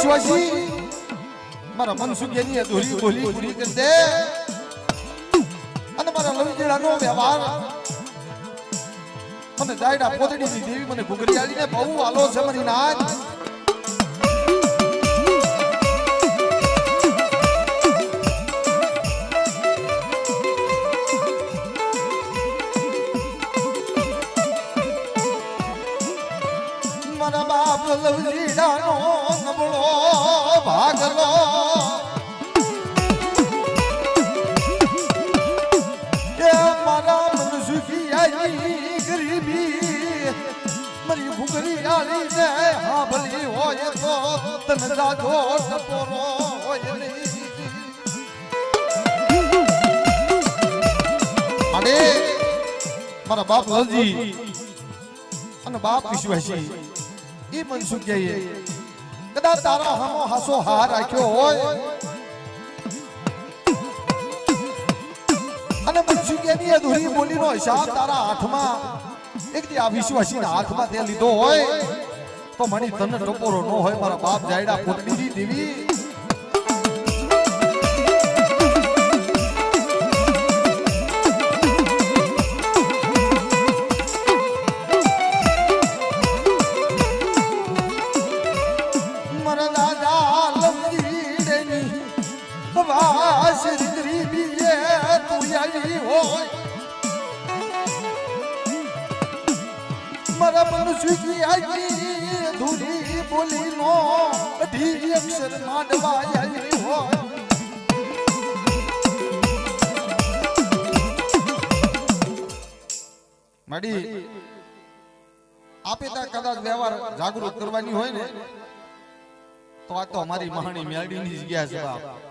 વિશ્વાસી મારા મનસુખની અધૂરી બોલી પૂરી કરી દે અને મારા લવિજીડાનો વ્યવહાર મને દાયડા પોતડીની દેવી મને ઘુઘરીયાળીને બહુ આલો છે મારી નાચ મારા બાપ લવિજીડાનો નબળો ભાગલો એ મારા મનસુખિયાની ગરીબી મારી ઘુઘરીયાળીને હા ભલી હોય તો તને જાજો ટપોરો હોય અને મારા બાપ લવજી અને બાપ વિશ્વાસી ઈ મનસુખિયાએ કદાચ તારા હામો હાસો હાર રાખ્યો હોય અને મનસુખિયાની અધૂરી બોલીનો હિસાબ તારા હાથમાં એક દી આ વિશ્વાસીના હાથમાં તે લીધો હોય તો મણી તને ટપોરો ન હોય મારા બાપ જાયડા પોતડીની દેવી મારા મનસુખિયાની ધૂરી બોલીનો અઢી અક્ષર માંડવાયેલી હોય માડી આપે ત્યાં કદાચ વ્યવહાર જાગૃત કરવાની હોય ને તો આ તો અમારી મહાણી મેળડીની જગ્યા છે બાપ